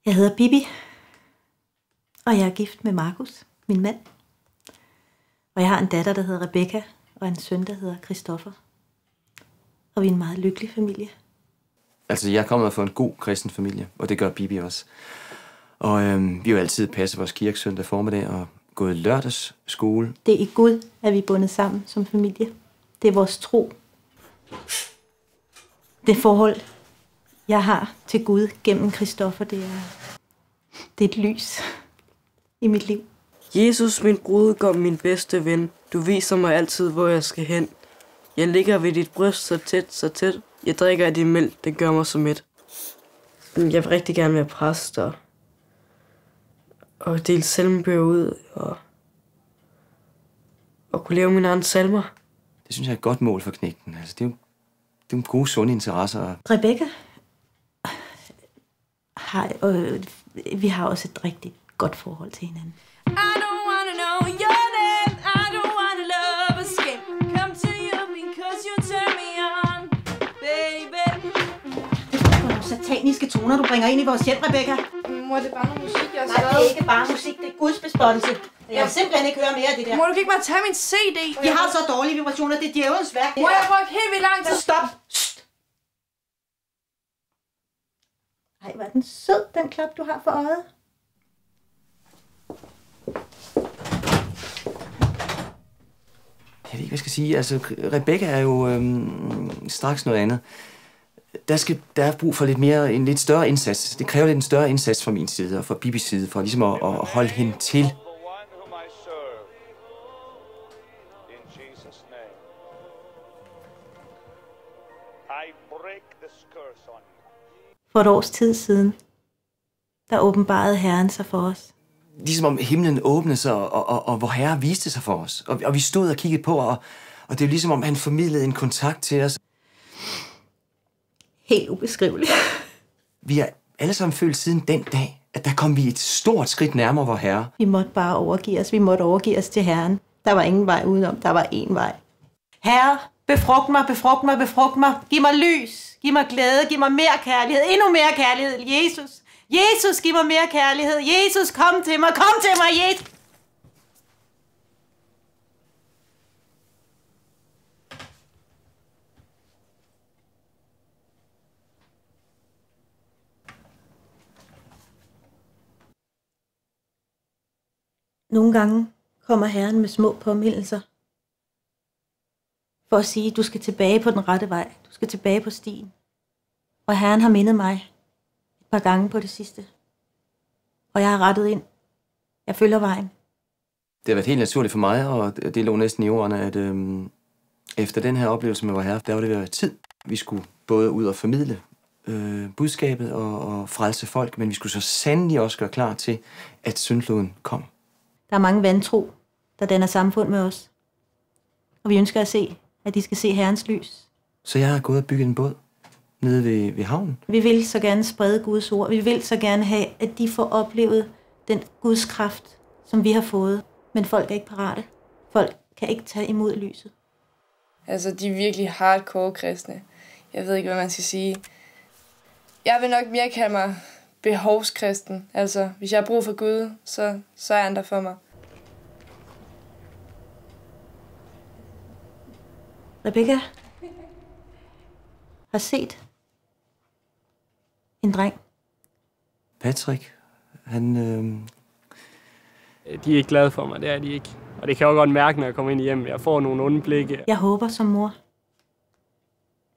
Jeg hedder Bibi, og jeg er gift med Markus, min mand. Og jeg har en datter, der hedder Rebecca, og en søn, der hedder Christoffer. Og vi er en meget lykkelig familie. Altså, jeg er kommet fra en god kristen familie, og det gør Bibi også. Og vi har jo altid passet vores kirke søndag formiddag og gået lørdagsskole. Det er i Gud, at vi er bundet sammen som familie. Det er vores tro. Det forhold, jeg har til Gud gennem Christoffer, det er et lys i mit liv. Jesus, min brudgom, min bedste ven, du viser mig altid, hvor jeg skal hen. Jeg ligger ved dit bryst så tæt, så tæt. Jeg drikker af din mælk, det gør mig så mæt. Jeg vil rigtig gerne være præst og dele salmebøger ud og kunne lave mine egne salmer. Det synes jeg er et godt mål for knægten. Altså, det er jo gode, sunde interesser. Rebecca vi har også et rigtig godt forhold til hinanden. Sataniske toner, du bringer ind i vores hjem, Rebecca. Mor, det er bare noget musik, jeg har skrevet. Nej, det er ikke bare musik, det er gudsbesponselse. Jeg vil simpelthen ikke høre mere af det der. Mor, du kan ikke bare tage min CD. Vi har så dårlige vibrationer, det er djævelens værk. Mor, jeg har brugt helt vildt lang tid. Stop. Ej, hvor er den sød, den klap, du har for øjet. Jeg ved ikke, hvad jeg skal sige. Altså, Rebecca er jo straks noget andet. Der er brug for en lidt større indsats. Det kræver lidt en større indsats fra min side og fra Bibis side, for ligesom at holde hende til. For et års tid siden, der åbenbarede Herren sig for os. Ligesom om himlen åbnede sig, og hvor Herre viste sig for os. Og vi stod og kiggede på, og det er ligesom om han formidlede en kontakt til os. Helt ubeskriveligt. Vi har alle sammen følt siden den dag, at der kom vi et stort skridt nærmere vor Herre. Vi måtte bare overgive os. Vi måtte overgive os til Herren. Der var ingen vej udenom. Der var én vej. Herre, befrugt mig, befrugt mig, befrugt mig. Giv mig lys. Giv mig glæde. Giv mig mere kærlighed. Endnu mere kærlighed. Jesus. Jesus, giv mig mere kærlighed. Jesus, kom til mig. Kom til mig, Jesus. Nogle gange kommer Herren med små påmindelser for at sige, at du skal tilbage på den rette vej. Du skal tilbage på stien. Og Herren har mindet mig et par gange på det sidste. Og jeg har rettet ind. Jeg følger vejen. Det har været helt naturligt for mig, og det lå næsten i ordene, at efter den her oplevelse med vor Herre, der var det været tid. Vi skulle både ud og formidle budskabet og frelse folk, men vi skulle så sandelig også gøre klar til, at syndfloden kom. Der er mange vantro, der danner samfund med os. Og vi ønsker at de skal se Herrens lys. Så jeg har gået og bygget en båd nede ved havnen. Vi vil så gerne sprede Guds ord. Vi vil så gerne have, at de får oplevet den Guds kraft, som vi har fået. Men folk er ikke parate. Folk kan ikke tage imod lyset. Altså, de er virkelig hardcore kristne. Jeg ved ikke, hvad man skal sige. Jeg vil nok mere kalde mig behovskristen. Altså, hvis jeg har brug for Gud, så er han der for mig. Rebecca har set en dreng. Patrick, han... De er ikke glade for mig, det er de ikke. Og det kan jeg jo godt mærke, når jeg kommer ind hjem. Jeg får nogle onde blikke. Jeg håber som mor,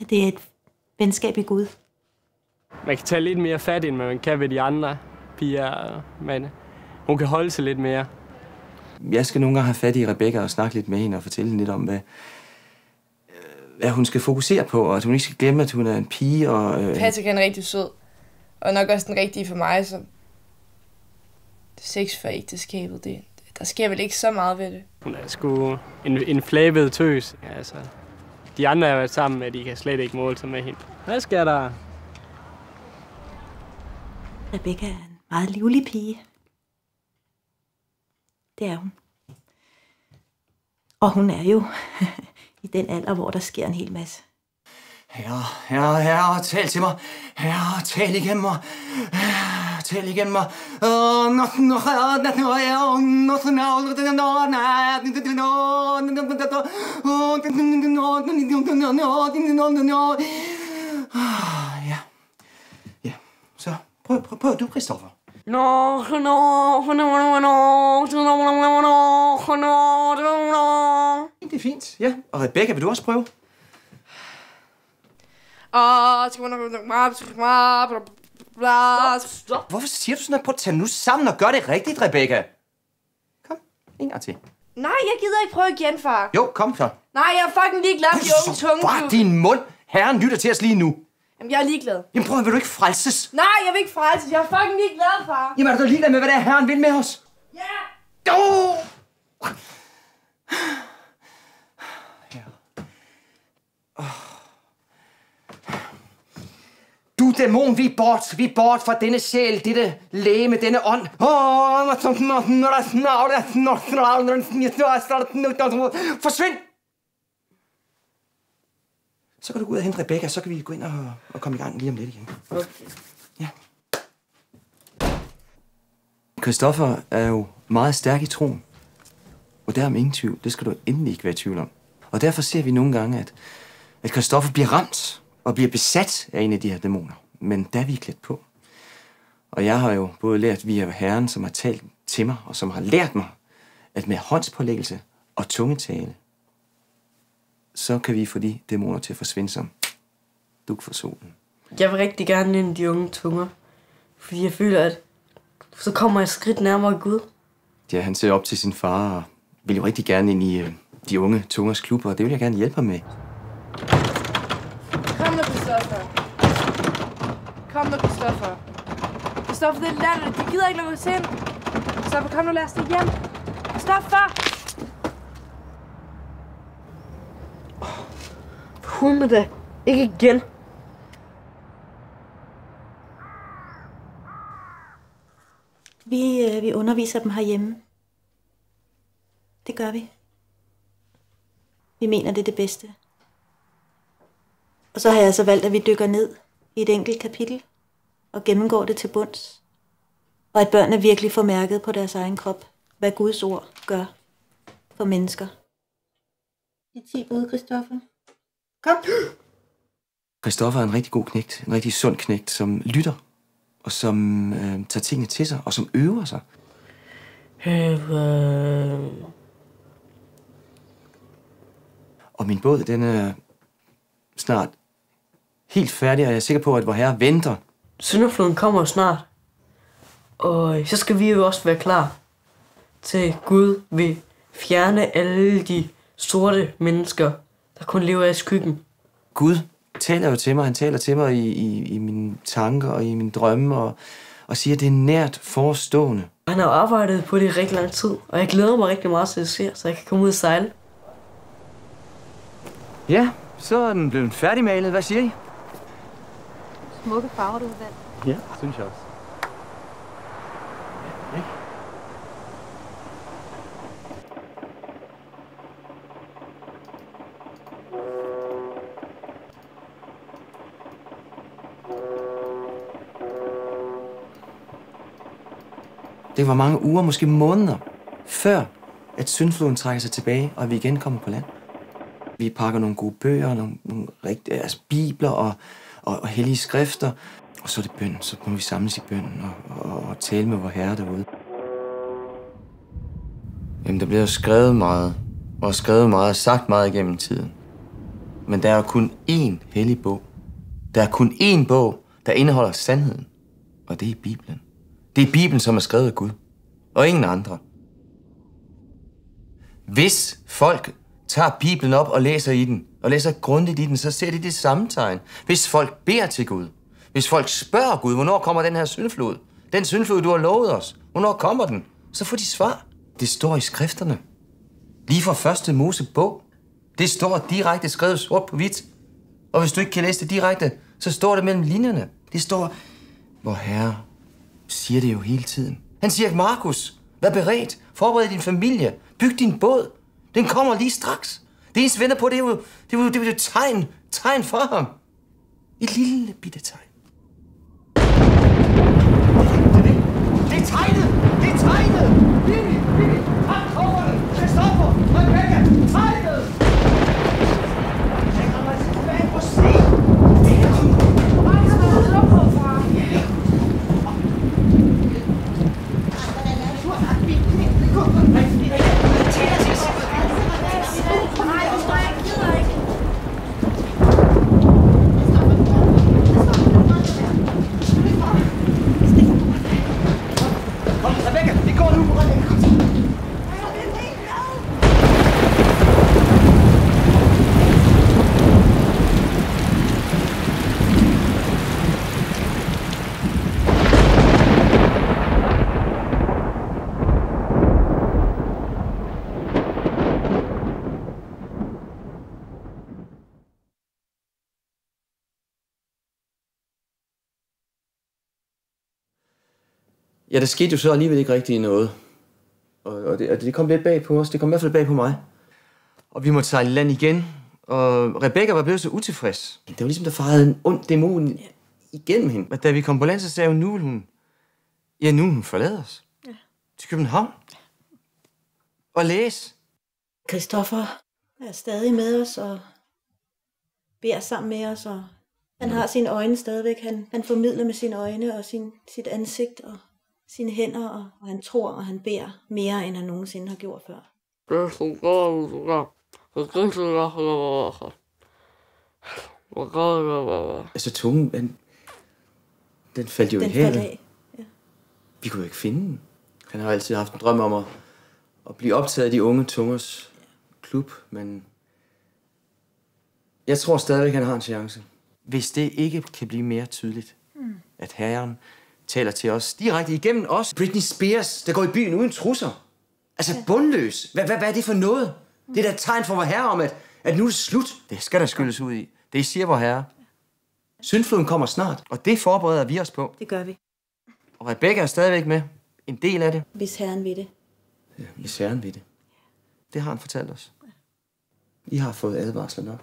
at det er et venskab i Gud. Man kan tage lidt mere fat, end man kan ved de andre piger, men hun kan holde sig lidt mere. Jeg skal nogle gange have fat i Rebecca og snakke lidt med hende og fortælle hende lidt om, hvad hun skal fokusere på, og at hun ikke skal glemme, at hun er en pige. Patrick er rigtig sød, og nok også den rigtige for mig, så sex for ægteskabet, der sker vel ikke så meget ved det. Hun er sgu en flabet tøs. Altså, de andre har været sammen med, de kan slet ikke måle sig med hende. Hvad sker der? Rebecca er en meget livlig pige. Det er hun. Og hun er jo i den alder, hvor der sker en hel masse. Herre, tal til mig. Herre, tal igennem mig. tal igennem mig. Ja. Ja, så prøv du, Christoffer. Det er fint, ja. Og Rebecca, vil du også prøve? Stop. Hvorfor siger du sådan noget? Prøv at tage nu sammen og gør det rigtigt, Rebecca. Kom, en gang til. Nej, jeg gider ikke prøve igen, far. Jo, kom så. Nej, jeg er fucking ligeglad med de unge tunge. Bare din mund. Herren lytter til os lige nu. Jamen, jeg er ligeglad. Jamen prøv, vil du ikke frelses? Nej, jeg vil ikke frelses. Jeg er fucking ligeglad, far. Jamen er du ligeglad med, hvad det er, Herren vil med os? Ja. Oh! Du dæmon, vi er bort fra denne sjæl, dette læme, denne ånd. Forsvind! Så kan du gå ud og hente Rebecca, så kan vi gå ind og komme i gang lige om lidt igen. Okay. Ja. Christoffer er jo meget stærk i troen. Og der er ingen tvivl. Det skal du endelig ikke være i tvivl om. Og derfor ser vi nogle gange, at Christoffer bliver ramt og bliver besat af en af de her dæmoner. Men der er vi klædt på. Og jeg har jo både lært via Herren, som har talt til mig, og som har lært mig, at med håndspålæggelse og tungetale, så kan vi få de dæmoner til at forsvinde som dug for solen. Jeg vil rigtig gerne ind i de unge tunger, fordi jeg føler, at så kommer jeg et skridt nærmere Gud. Ja, han ser op til sin far og vil jo rigtig gerne ind i de unge tungers klubber, og det vil jeg gerne hjælpe ham med. Kom nu, Christoffer. Kom nu, Christoffer. Christoffer, det er landet. De gider ikke lukke os ind. Christoffer, kom nu, lad os det hjem. Christoffer! Hun med det. Ikke igen. Vi underviser dem herhjemme. Det gør vi. Vi mener, det er det bedste. Og så har jeg så valgt, at vi dykker ned i et enkelt kapitel og gennemgår det til bunds. Og at børnene virkelig får mærket på deres egen krop, hvad Guds ord gør for mennesker. Det er 10 ude, Christoffer. Kom! Christoffer er en rigtig god knægt, en rigtig sund knægt, som lytter, og som tager tingene til sig, og som øver sig. Og min båd, den er snart helt færdig, og jeg er sikker på, at vor Herre venter. Syndefloden kommer snart, og så skal vi jo også være klar til Gud vil fjerne alle de sorte mennesker, der kun lever i skyggen. Gud taler jo til mig, han taler til mig i mine tanker og i mine drømme, og siger, at det er nært forestående. Han har arbejdet på det i rigtig lang tid, og jeg glæder mig rigtig meget til at se, så jeg kan komme ud og sejle. Ja, så er den blevet færdigmalet. Hvad siger I? Smukke farver, du har valgt. Ja, synes jeg også. Ja. Det var mange uger, måske måneder, før at syndfloden trækker sig tilbage, og vi igen kommer på land. Vi pakker nogle gode bøger, nogle bibler og hellige skrifter. Og så er det bøn. Så må vi samles i bønnen og tale med vor Herre derude. Jamen, der bliver jo skrevet meget. Og skrevet meget og sagt meget igennem tiden. Men der er kun én hellig bog. Der er kun én bog, der indeholder sandheden. Og det er Bibelen. Det er Bibelen, som er skrevet af Gud. Og ingen andre. Hvis folk tager Bibelen op og læser i den, og læser grundigt i den, så ser de det samme tegn. Hvis folk beder til Gud, hvis folk spørger Gud, hvornår kommer den her syndflod? Den syndflod, du har lovet os, hvornår kommer den? Så får de svar. Det står i skrifterne. Lige fra første Mosebog. Det står direkte skrevet sort på hvidt. Og hvis du ikke kan læse det direkte, så står det mellem linjerne. Det står, vor Herre siger det jo hele tiden. Han siger, Markus, vær beredt, forbered din familie, byg din båd. Den kommer lige straks. Det eneste venter på, det er jo et tegn fra ham. Et lille bitte tegn. er tegnet! Det er tegnet! Vivi! Ham kommerne! Christoffer! Rebecca! Tegnet! Jeg kommer tilbage på se! Ja, der skete jo så alligevel ikke rigtig noget. Og det kom lidt bag på os. Det kom i hvert fald bag på mig. Og vi måtte sejle land igen. Og Rebecca var blevet så utilfreds. Det var ligesom, der farede en ond dæmon igennem hende. Og da vi kom på land, så sagde hun, nu vil hun... Ja, nu vil hun forlade os. Ja. Til København. Og læse. Christoffer er stadig med os og beder sammen med os. Og han har sine øjne stadigvæk. Han formidler med sine øjne og sit ansigt og sine hænder. Og han tror, og han beder mere, end han nogensinde har gjort før. Altså tungen, den faldt jo i havet. Ja. Vi kunne jo ikke finde den. Han har altid haft en drøm om at blive optaget af de unge tungers klub, men jeg tror stadigvæk, han har en chance. Hvis det ikke kan blive mere tydeligt, at Herren taler til os direkte igennem os. Britney Spears, der går i byen uden trusser. Altså bundløs. Hvad er det for noget? Det er da et tegn for vor Herre om, at nu er det slut. Det skal der skyldes ud i. Det siger vor Herre. Syndfloden kommer snart, og det forbereder vi os på. Det gør vi. Og Rebecca er stadigvæk med. En del af det. Hvis Herren vil det. Ja, hvis Herren vil det. Det har han fortalt os. I har fået advarsler nok.